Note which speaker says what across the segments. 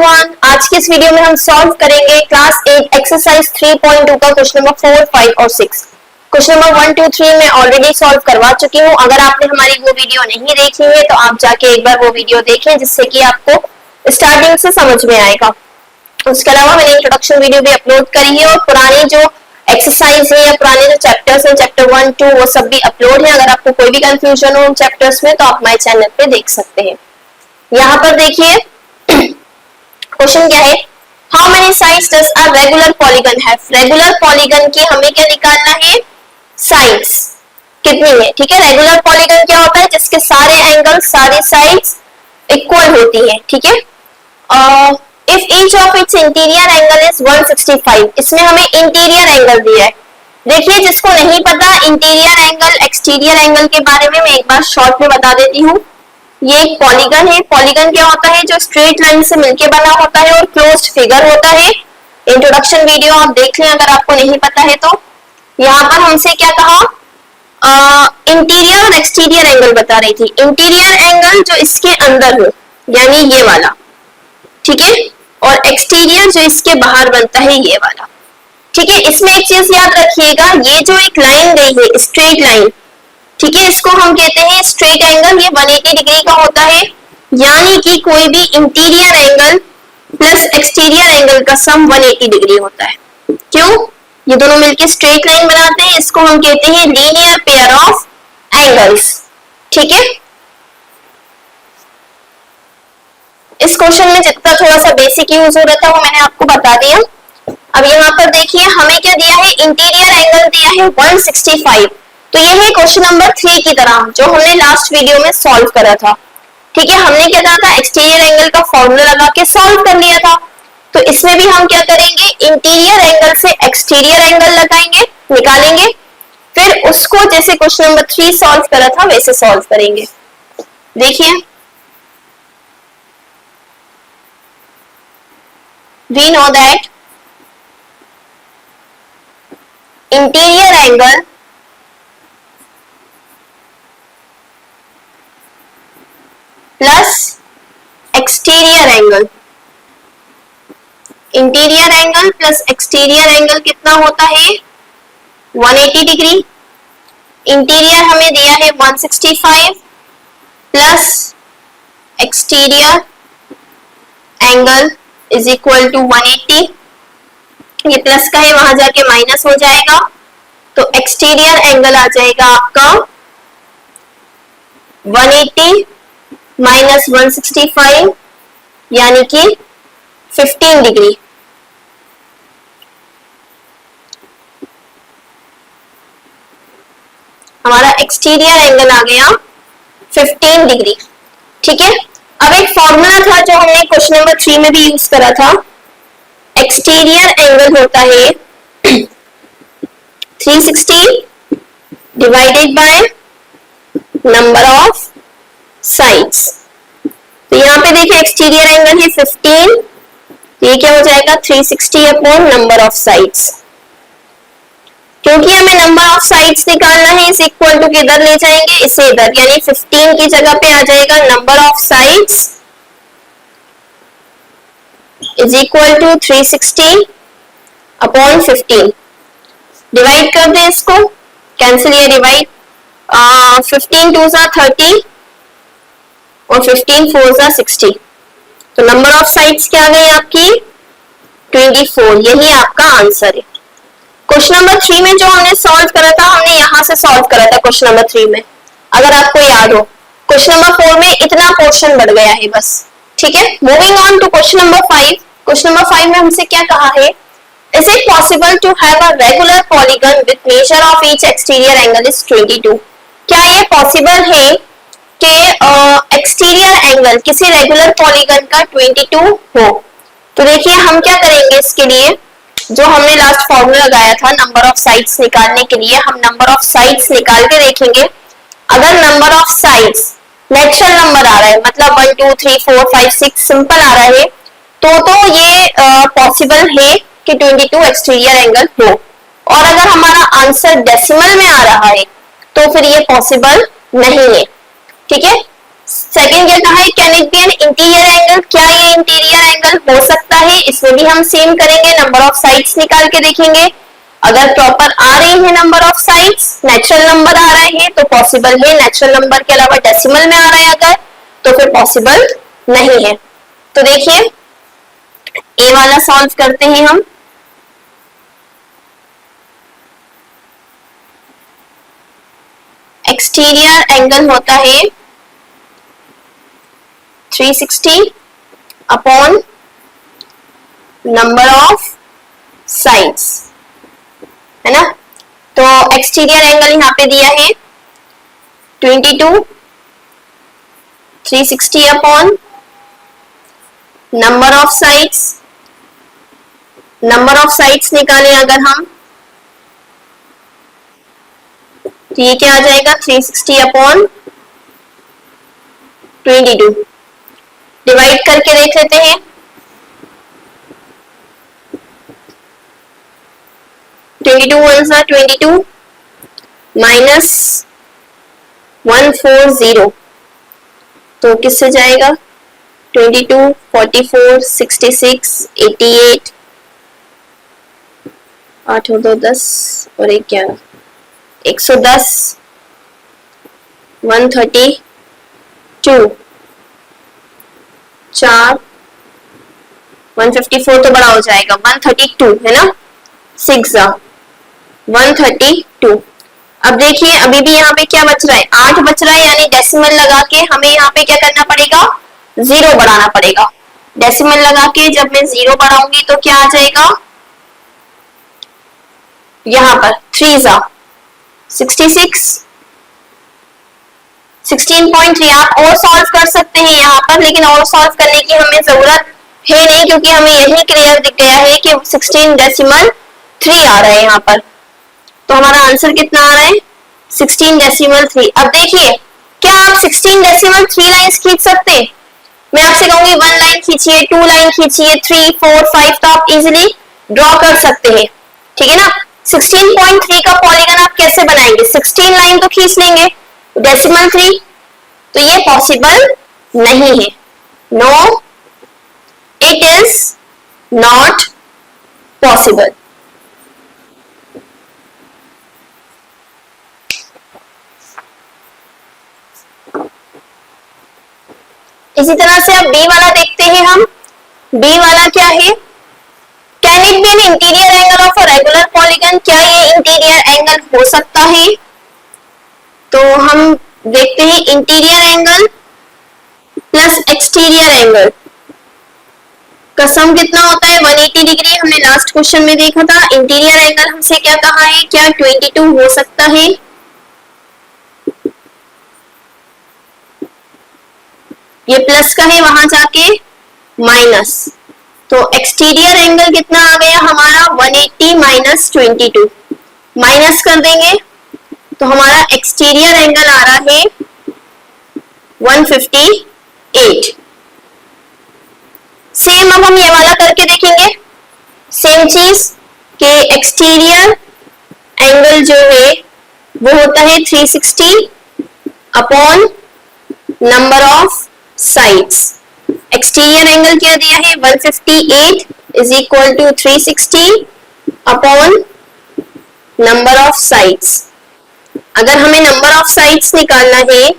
Speaker 1: Everyone, आज की इस वीडियो में हम सॉल्व करेंगे क्लास 8 एक्सरसाइज 3.2 का क्वेश्चन नंबर 4, 5 और 6। क्वेश्चन नंबर 1, 2, 3 मैं ऑलरेडी सॉल्व करवा चुकी हूँ। अगर आपने हमारी वो वीडियो नहीं देखी है तो आप जाके एक बार वो वीडियो देखें, जिससे कि आपको स्टार्टिंग से समझ में आएगा। उसके अलावा मैंने इंट्रोडक्शन वीडियो भी अपलोड करी है और पुरानी जो एक्सरसाइज है या पुराने जो चैप्टर्स हैं, चैप्टर 1, 2 वो सब भी अपलोड है। अगर आपको कोई भी कंफ्यूजन हो उन चैप्टर्स में तो आप हमारे चैनल पे देख सकते हैं। यहाँ पर देखिए क्वेश्चन क्या है, how many sides does a regular polygon have. Regular polygon की हमें क्या निकालना है, साइड्स कितनी है। ठीक है, रेगुलर पॉलीगन क्या होता है, जिसके सारे एंगल सारी साइड्स इक्वल होती है। ठीक है, if each of its interior angle is 165, इसमें हमें इंटीरियर एंगल दिया है। देखिए, जिसको नहीं पता इंटीरियर एंगल एक्सटीरियर एंगल के बारे में मैं एक बार शॉर्ट में बता देती हूँ। ये एक पॉलीगन है। पॉलीगन क्या होता है, जो स्ट्रेट लाइन से मिलके बना होता है और क्लोज्ड फिगर होता है। इंट्रोडक्शन वीडियो आप देख लें अगर आपको नहीं पता है तो। यहाँ पर हमसे क्या कहा, इंटीरियर और एक्सटीरियर एंगल बता रही थी। इंटीरियर एंगल जो इसके अंदर हो, यानी ये वाला, ठीक है, और एक्सटीरियर जो इसके बाहर बनता है, ये वाला। ठीक है, इसमें एक चीज याद रखिएगा, ये जो एक लाइन गई है स्ट्रेट लाइन, ठीक है, इसको हम कहते हैं स्ट्रेट एंगल। ये 180 डिग्री का होता है, यानी कि कोई भी interior angle plus exterior angle का सम 180 डिग्री होता है। क्यों, ये दोनों मिलके स्ट्रेट लाइन बनाते हैं। इसको हम कहते हैं लीनियर पेयर ऑफ एंगल्स। ठीक है, इस क्वेश्चन में जितना थोड़ा सा बेसिक यूज हो रहा था वो मैंने आपको बता दिया। अब यहाँ पर देखिए हमें क्या दिया है, इंटीरियर एंगल दिया है 165। तो ये है क्वेश्चन नंबर 3 की तरह जो हमने लास्ट वीडियो में सॉल्व करा था। ठीक है, हमने क्या करा था, एक्सटीरियर एंगल का फॉर्मूला लगा के सॉल्व कर लिया था। तो इसमें भी हम क्या करेंगे, इंटीरियर एंगल से एक्सटीरियर एंगल लगाएंगे, निकालेंगे, फिर उसको जैसे क्वेश्चन नंबर 3 सॉल्व करा था वैसे सॉल्व करेंगे। देखिए, we know that interior angle plus exterior angle, interior angle plus exterior angle कितना होता है, 180 डिग्री। इंटीरियर हमें दिया है 165 plus exterior angle is equal to 180। ये प्लस का है, वहां जाके माइनस हो जाएगा, तो एक्सटीरियर एंगल आ जाएगा आपका 180 माइनस 165 यानी कि 15 डिग्री। हमारा एक्सटीरियर एंगल आ गया 15 डिग्री। ठीक है, अब एक फॉर्मूला था जो हमने क्वेश्चन नंबर 3 में भी यूज करा था। एक्सटीरियर एंगल होता है 360 divided by number of sides. तो यहाँ पे देखिए एक्सटीरियर एंगल है 15, ये क्या हो जाएगा 360 अपॉन नंबर ऑफ साइड्स। क्योंकि हमें नंबर ऑफ साइड्स निकालना है, इस इक्वल टू किधर ले जाएंगे, इसे इधर, यानी 15 की जगह पे आ जाएगा number of sides is equal to 360 upon 15। Divide कर दे इसको, कैंसिल या डिवाइड, 15 2 जा 30 और 15 4 जा 60। तो नंबर ऑफ साइड्स क्या आ गई आपकी 24। यही आपका आंसर है। क्वेश्चन नंबर 3 में जो हमने सॉल्व करा था, हमने यहां से सॉल्व करा था क्वेश्चन नंबर 3 में, अगर आपको याद हो। क्वेश्चन नंबर 4 में इतना पोर्शन बढ़ गया है बस। ठीक है, moving on to question number 5। Question number 5 में हमसे क्या कहा है, is it possible to have a regular polygon with measure of each exterior angle is 22। क्या ये पॉसिबल है कि एक्सटीरियर एंगल किसी रेगुलर पॉलीगन का 22 हो। तो देखिए हम क्या करेंगे, इसके लिए जो हमने लास्ट फॉर्मूला लगाया था नंबर ऑफ साइड्स निकालने के लिए, हम नंबर ऑफ साइड्स निकाल के देखेंगे। अगर number of sides natural number आ रहा है, मतलब 1 2 3 4 5 6 सिंपल आ रहा है, तो ये पॉसिबल है कि 22 एक्सटीरियर एंगल हो। और अगर हमारा आंसर डेसिमल में आ रहा है तो फिर ये पॉसिबल नहीं है। ठीक है, सेकंड क्या कहा है, can it be an interior angle, क्या ये इंटीरियर एंगल हो सकता है। इसमें भी हम सेम करेंगे, नंबर ऑफ साइड्स निकाल के देखेंगे। अगर प्रॉपर आ रही है number of sides, natural number आ रहे हैं तो पॉसिबल है, नेचुरल नंबर के अलावा डेसिमल में आ रहा है अगर तो फिर पॉसिबल नहीं है। तो देखिए ए वाला सॉल्व करते हैं हम। एक्सटीरियर एंगल होता है 360 अपॉन नंबर ऑफ साइड्स, है ना। तो एक्सटीरियर एंगल यहाँ पे दिया है 22, 360 upon number of sides, number of sides निकालें अगर हम तो ये क्या आ जाएगा 360 अपॉन 22। डिवाइड करके देख लेते हैं। -22 22 माइनस 140 तो किससे जाएगा 22, 44, 66, 88, 8 और 2 10 और 1 11, 110, 132, 4, 154 तो बड़ा हो जाएगा 132 है ना, 6 132। अब देखिए अभी भी यहाँ पे क्या बच रहा है 8 बच रहा है, यानी डेसिमल लगा के हमें यहाँ पे क्या करना पड़ेगा 0 बढ़ाना पड़ेगा। डेसिमल लगा के जब मैं 0 बढ़ाऊंगी तो क्या आ जाएगा यहाँ पर 3 66, 16.3। आप और सॉल्व कर सकते हैं यहाँ पर, लेकिन और सॉल्व करने की हमें जरूरत है नहीं क्योंकि हमें यही क्लियर दिख गया है कि 16.3 आ रहा है यहाँ पर। तो हमारा आंसर कितना आ रहा है 16.3। अब देखिए क्या आप 16.3 लाइंस खींच सकते हैं। मैं आपसे कहूंगी 1 लाइन खींचिए, 2 लाइन खींचिए, 3, 4, 5 तो आप इजिली ड्रॉ कर सकते हैं, ठीक है ना। 16.3 का पॉलीगन आप कैसे बनाएंगे, 16 लाइन तो खींच लेंगे, डेसिमल 3 तो ये पॉसिबल नहीं है। No it is not possible. इसी तरह से अब बी वाला देखते हैं हम। बी वाला क्या है, can it be an interior angle of a regular polygon, क्या ये इंटीरियर एंगल हो सकता है। तो हम देखते हैं interior angle plus exterior angle का सम कितना होता है 180 डिग्री। हमने लास्ट क्वेश्चन में देखा था। इंटीरियर एंगल हमसे क्या कहा है, क्या 22 हो सकता है। ये प्लस का है, वहां जाके माइनस, तो एक्सटीरियर एंगल कितना आ गया हमारा 180 माइनस 22, माइनस कर देंगे तो हमारा एक्सटीरियर एंगल आ रहा है 158। सेम अब हम ये वाला करके देखेंगे, सेम चीज के एक्सटीरियर एंगल जो है वो होता है 360 upon number of sides. Exterior angle क्या दिया है 158 is equal to 360 upon number of sides. अगर हमें नंबर ऑफ साइड्स निकालना है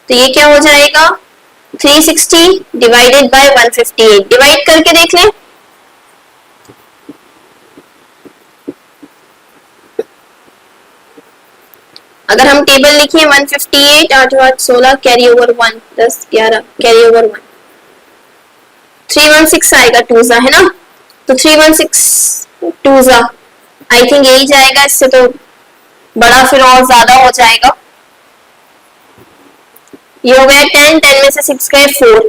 Speaker 1: तो ये क्या हो जाएगा 360 डिवाइडेड बाय 158। डिवाइड करके देख लें। अगर हम टेबल लिखें 158 8 8 16 कैरी ओवर 1 10 11 कैरी ओवर 1 316 आएगा 2 है ना। तो 316 2 आई थिंक यही जाएगा, इससे तो बड़ा फिर और ज्यादा हो जाएगा। ये हो गया 10 10 में से 6 गए 4,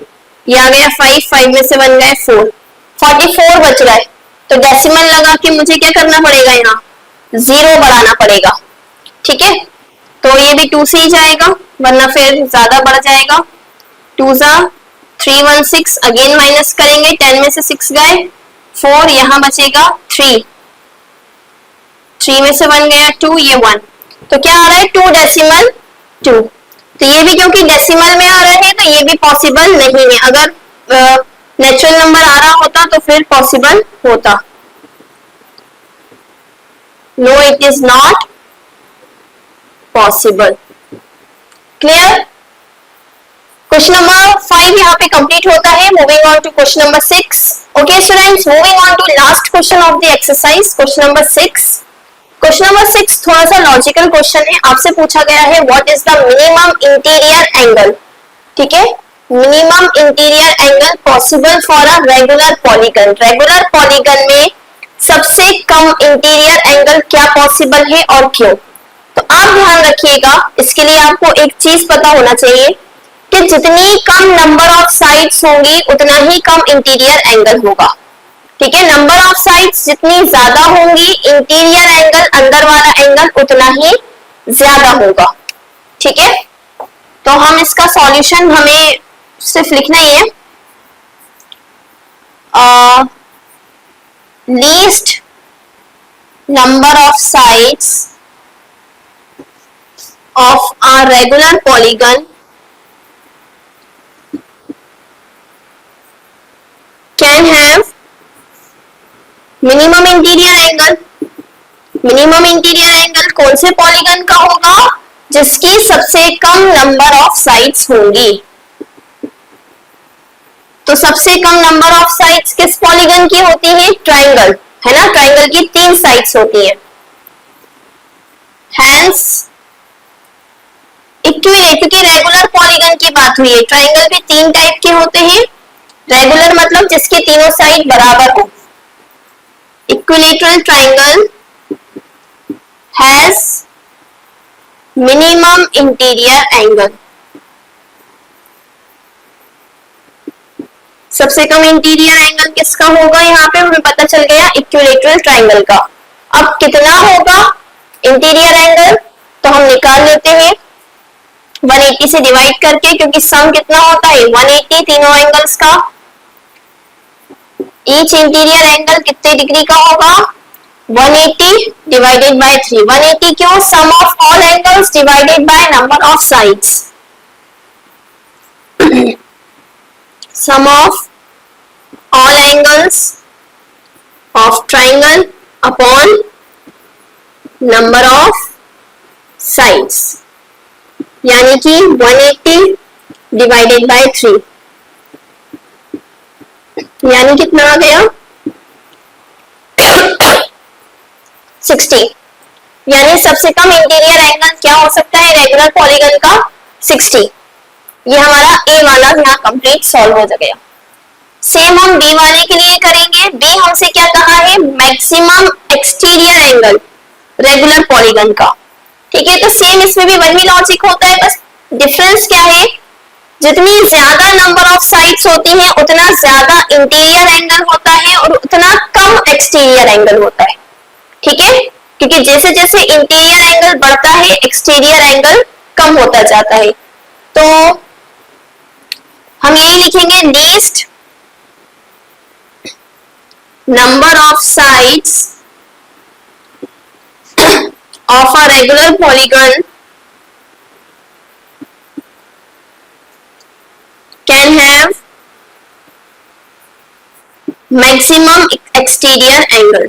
Speaker 1: ये आ गया 5 5 में से 1 गए 4, 44 बच रहा है। तो डेसिमल लगा के मुझे क्या करना पड़ेगा, यहाँ 0 बढ़ाना पड़ेगा, ठीक है। तो ये भी 2 से ही जाएगा वरना फिर ज्यादा बढ़ जाएगा। 2 316 अगेन माइनस करेंगे, 10 में से 6 गए 4, यहाँ बचेगा 3 में से 1 गया 2, ये 1, तो क्या आ रहा है 2 डेसिमल 2। तो ये भी क्योंकि डेसिमल में आ रहे हैं तो ये भी पॉसिबल नहीं है। अगर नेचुरल नंबर आ रहा होता तो फिर पॉसिबल होता। No it is not possible. Clear? Question number 5 यहाँ पे कंप्लीट होता है। Moving on to question number 6। Okay students, moving on to last question of the exercise, question number 6। Question number 6 थोड़ा सा लॉजिकल क्वेश्चन है। आपसे पूछा गया है what is the minimum interior angle. ठीक है, minimum interior angle possible for a regular polygon. Regular polygon में सबसे कम इंटीरियर एंगल क्या पॉसिबल है और क्यों? तो आप ध्यान रखिएगा, इसके लिए आपको एक चीज पता होना चाहिए कि जितनी कम नंबर ऑफ साइड्स होंगी उतना ही कम इंटीरियर एंगल होगा। ठीक है, नंबर ऑफ साइड्स जितनी ज्यादा होंगी इंटीरियर एंगल, अंदर वाला एंगल उतना ही ज्यादा होगा। ठीक है, तो हम इसका सॉल्यूशन हमें सिर्फ लिखना ही है। Least number of sides of a regular polygon can have minimum interior angle. Minimum interior angle कौन से पॉलीगन का होगा? जिसकी सबसे कम नंबर ऑफ साइड्स होंगी। तो सबसे कम नंबर ऑफ साइड्स किस पॉलीगन की होती है? ट्राइंगल, है ना। ट्राइंगल की 3 साइड्स होती है। हैंस इक्विलेटरल, क्योंकि रेगुलर पॉलीगन की बात हुई है, ट्राइंगल भी 3 टाइप के होते हैं। रेगुलर मतलब जिसके तीनों साइड बराबर हो। Equilateral triangle has minimum interior angle. सबसे कम इंटीरियर एंगल किसका होगा? यहाँ पे हमें पता चल गया इक्विलेटरल ट्राइंगल का। अब कितना होगा इंटीरियर एंगल? तो हम निकाल लेते हैं 180 से डिवाइड करके, क्योंकि सम कितना होता है 180 तीनों एंगल्स का। ईच इंटीरियर एंगल कितने डिग्री का होगा? 180 डिवाइडेड बाय 3। 180 क्यों? Sum of all angles divided by number of sides. Sum of all angles of triangle upon number of sides, यानी कि 180 डिवाइडेड बाय 3, यानी कितना आ गया 60। यानी सबसे कम इंटीरियर एंगल क्या हो सकता है रेगुलर पॉलीगन का? 60। ये हमारा ए वाला यहाँ कंप्लीट सॉल्व हो गया। सेम हम बी वाले के लिए करेंगे। बी हमसे क्या कहा है? Maximum exterior angle regular polygon का। ठीक है, तो सेम इसमें भी वही लॉजिक होता है, बस डिफरेंस क्या है? जितनी ज्यादा नंबर ऑफ साइड्स होती हैं उतना ज्यादा इंटीरियर एंगल होता है और उतना कम एक्सटीरियर एंगल होता है। ठीक है, क्योंकि जैसे जैसे इंटीरियर एंगल बढ़ता है एक्सटीरियर एंगल कम होता जाता है। तो हम यही लिखेंगे least number of sides of a regular polygon can have maximum exterior angle।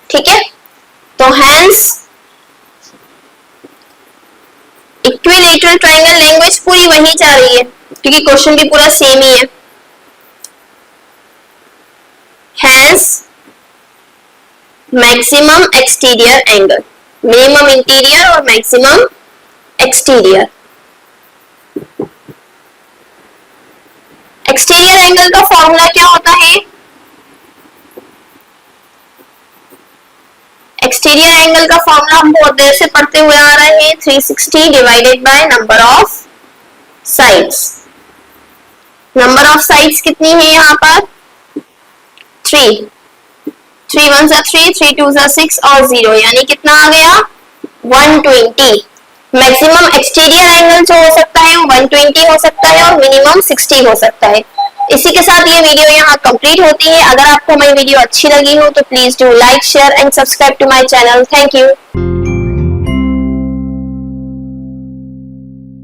Speaker 1: ठीक है, तो hence इक्विलेटरल ट्राइंगल लैंग्वेज पूरी वही जा रही है, क्योंकि क्वेश्चन भी पूरा सेम ही है। Has maximum exterior angle, minimum interior और मैक्सिमम एक्सटीरियर। एक्सटीरियर एंगल का फॉर्मूला क्या होता है? एक्सटीरियर एंगल का फॉर्मूला हम बहुत देर से पढ़ते हुए आ रहे हैं, 360 divided by number of sides. Number of sides कितनी है यहाँ पर? 3 1 सा 3, 3 2 सा 6 और 0, यानी कितना आ गया 120। मैक्सिमम एक्सटीरियर एंगल जो हो सकता है वो 120 हो सकता है और मिनिमम 60 हो सकता है। इसी के साथ ये वीडियो यहाँ कंप्लीट होती है। अगर आपको हमारी वीडियो अच्छी लगी हो तो please do like, share and subscribe to my channel. Thank you.